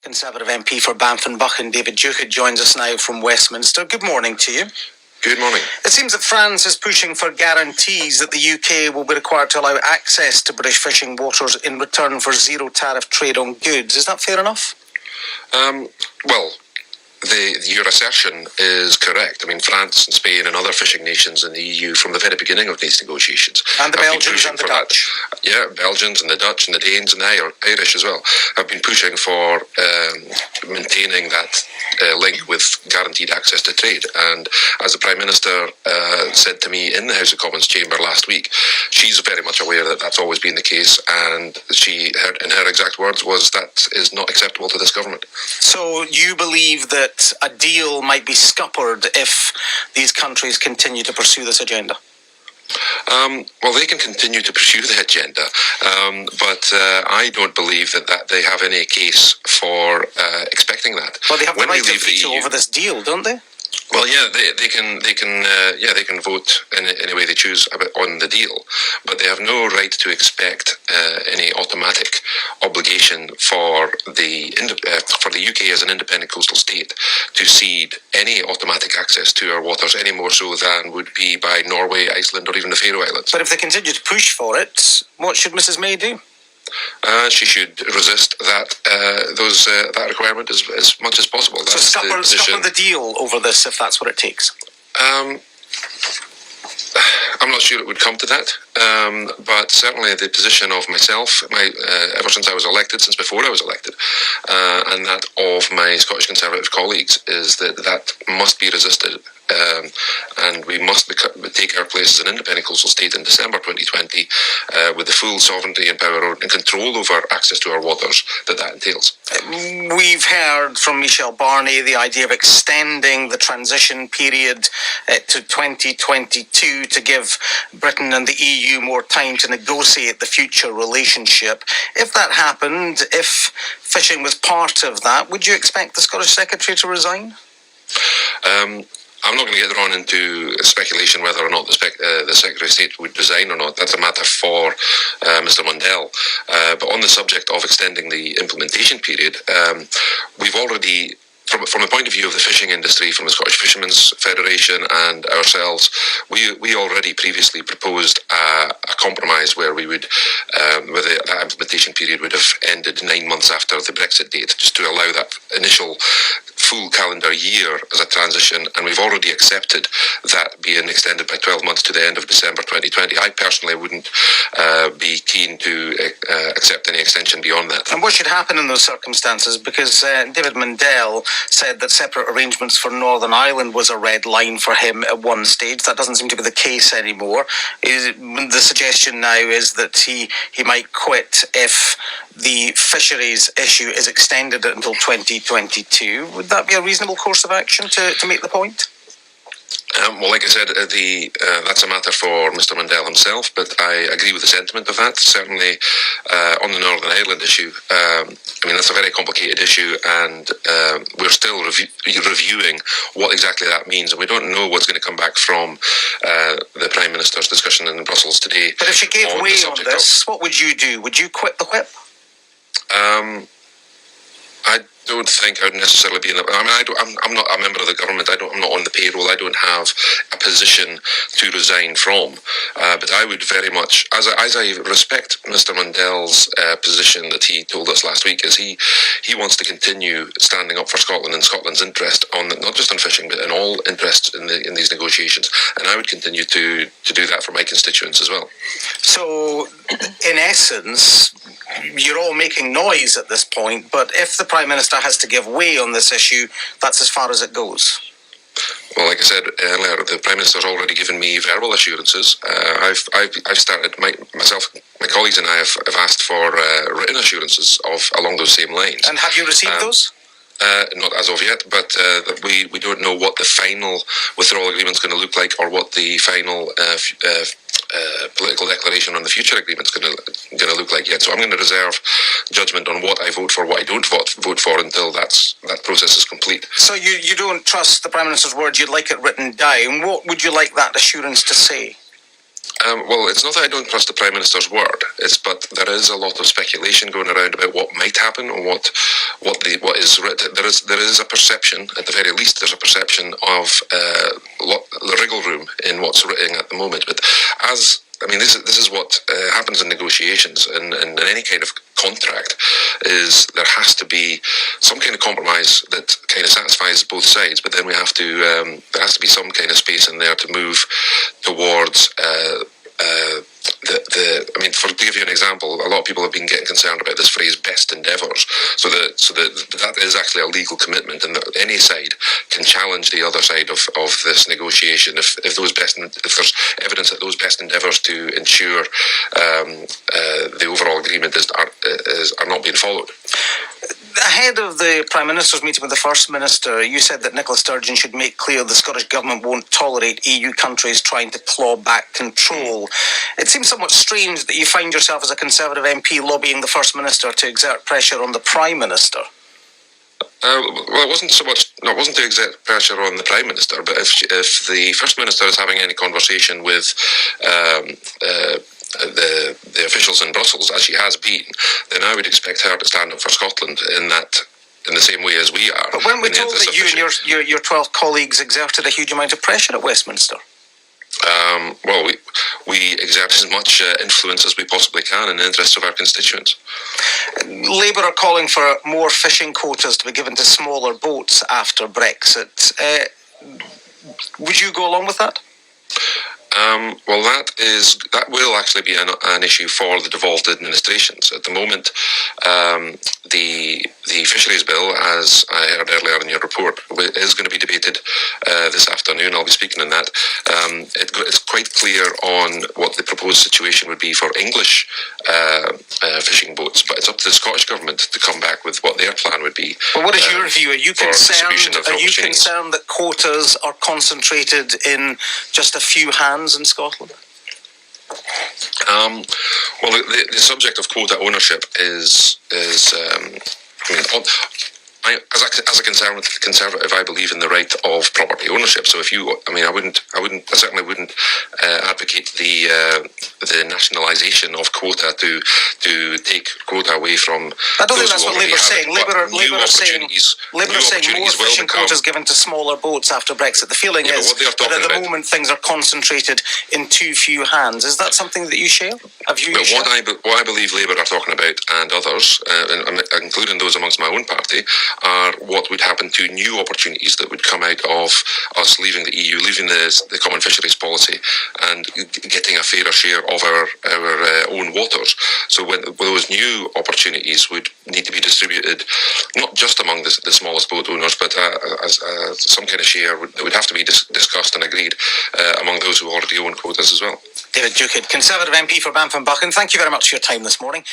Conservative MP for Banff-and-Buchan, David Duguid, joins us now from Westminster. Good morning to you. Good morning. It seems that France is pushing for guarantees that the UK will be required to allow access to British fishing waters in return for zero tariff trade on goods. Is that fair enough? Well, your assertion is correct. I mean, France and Spain and other fishing nations in the EU from the very beginning of these negotiations. And the Belgians and the Dutch. Yeah, Belgians and the Dutch and the Danes and the Irish as well have been pushing for maintaining that link with guaranteed access to trade. And as the Prime Minister said to me in the House of Commons chamber last week, she's very much aware that that's always been the case, and in her exact words was that is not acceptable to this government. So you believe that a deal might be scuppered if these countries continue to pursue this agenda? Well, they can continue to pursue the agenda, but I don't believe that they have any case for expecting that. Well, they have the right to veto over this deal, don't they? Well, yeah, they can vote in any way they choose on the deal, but they have no right to expect any automatic obligation for the UK as an independent coastal state to cede any automatic access to our waters, any more so than would be by Norway, Iceland, or even the Faroe Islands. But if they continue to push for it, what should Mrs May do? She should resist that requirement as much as possible. So scupper the deal over this, if that's what it takes. I'm not sure it would come to that, but certainly the position of myself, ever since I was elected, since before I was elected, and that of my Scottish Conservative colleagues, is that must be resisted. And we must take our place as an independent coastal state in December 2020 with the full sovereignty and power and control over access to our waters that entails. We've heard from Michel Barnier the idea of extending the transition period to 2022 to give Britain and the EU more time to negotiate the future relationship. If that happened, if fishing was part of that, would you expect the Scottish Secretary to resign? I'm not going to get drawn into speculation whether or not the Secretary of State would resign or not. That's a matter for Mr Mundell. But on the subject of extending the implementation period, we've already, from the point of view of the fishing industry, from the Scottish Fishermen's Federation and ourselves, we already previously proposed a compromise where we would, where that implementation period would have ended 9 months after the Brexit date, just to allow that initial full calendar year as a transition, and we've already accepted that being extended by 12 months to the end of December 2020. I personally wouldn't be keen to accept any extension beyond that. And what should happen in those circumstances? Because David Mundell said that separate arrangements for Northern Ireland was a red line for him at one stage. That doesn't seem to be the case anymore. The suggestion now is that he might quit if the fisheries issue is extended until 2022. Would that be a reasonable course of action to make the point? Well, like I said, that's a matter for Mr Mundell himself, but I agree with the sentiment of that. Certainly, on the Northern Ireland issue, I mean, that's a very complicated issue, and we're still reviewing what exactly that means, and we don't know what's going to come back from the Prime Minister's discussion in Brussels today. But if she gave way on this, what would you do? Would you quit the whip? I don't think I'd necessarily be in I'm not a member of the government. I'm not on the payroll. I don't have a position to resign from. But I would very much, as I respect Mr Mundell's position that he told us last week, is he wants to continue standing up for Scotland and Scotland's interest on not just on fishing but in all interests in these negotiations. And I would continue to do that for my constituents as well. So, in essence, you're all making noise at this point, but if the Prime Minister has to give way on this issue, that's as far as it goes. Well, like I said earlier, the Prime Minister's already given me verbal assurances. I've started, my colleagues and I have asked for written assurances along those same lines. And have you received those? Not as of yet, but we don't know what the final withdrawal agreement is going to look like, or what the final political declaration on the future agreement is going to look like yet. So I'm going to reserve judgment on what I vote for, what I don't vote for, until that process is complete. So you don't trust the Prime Minister's word, you'd like it written down. What would you like that assurance to say? Well, it's not that I don't trust the Prime Minister's word. But there is a lot of speculation going around about what might happen or what is written. There is a perception, at the very least, there's a perception of the wriggle room in what's written at the moment. But this is what happens in negotiations and in any kind of contract. Is there has to be some kind of compromise that kind of satisfies both sides, but then we have to there has to be some kind of space in there to move towards to give you an example, a lot of people have been getting concerned about this phrase "best endeavours." So that is actually a legal commitment, and that any side can challenge the other side of this negotiation if there's evidence that those best endeavours to ensure the overall agreement are not being followed. Ahead of the Prime Minister's meeting with the First Minister, you said that Nicola Sturgeon should make clear the Scottish Government won't tolerate EU countries trying to claw back control. It seems somewhat strange that you find yourself as a Conservative MP lobbying the First Minister to exert pressure on the Prime Minister. Well, it wasn't so much. No, it wasn't to exert pressure on the Prime Minister, but if the First Minister is having any conversation with the officials in Brussels, as she has been, then I would expect her to stand up for Scotland in the same way as we are. But when we're told that you and your 12 colleagues exerted a huge amount of pressure at Westminster? Well, we exert as much influence as we possibly can in the interests of our constituents. Labour are calling for more fishing quotas to be given to smaller boats after Brexit. Would you go along with that? Well, that will actually be an issue for the devolved administrations. At the moment, the fisheries bill, as I heard earlier in your report, is going to be debated this afternoon. I'll be speaking on that. It's quite clear on what the proposed situation would be for English fishing boats, but it's up to the Scottish Government to come back with what their plan would be. Well, what is your view? Are you concerned that quotas are concentrated in just a few hands in Scotland? Well, the subject of quota ownership is as a conservative, I believe in the right of property ownership. So I certainly wouldn't advocate the nationalisation of quota to take quota away from. I don't think that's what Labour are saying. Labour are saying more fishing quotas given to smaller boats after Brexit. The feeling is that at the moment things are concentrated in too few hands. Is that something that you share? What I believe Labour are talking about, and others, including those amongst my own party, are what would happen to new opportunities that would come out of us leaving the EU, leaving the common fisheries policy, and getting a fairer share of our own waters. So when those new opportunities would need to be distributed, not just among the smallest boat owners, but as some kind of share that would have to be discussed and agreed among those who already own quotas as well. David Duguid, Conservative MP for Banff and Buchan, thank you very much for your time this morning.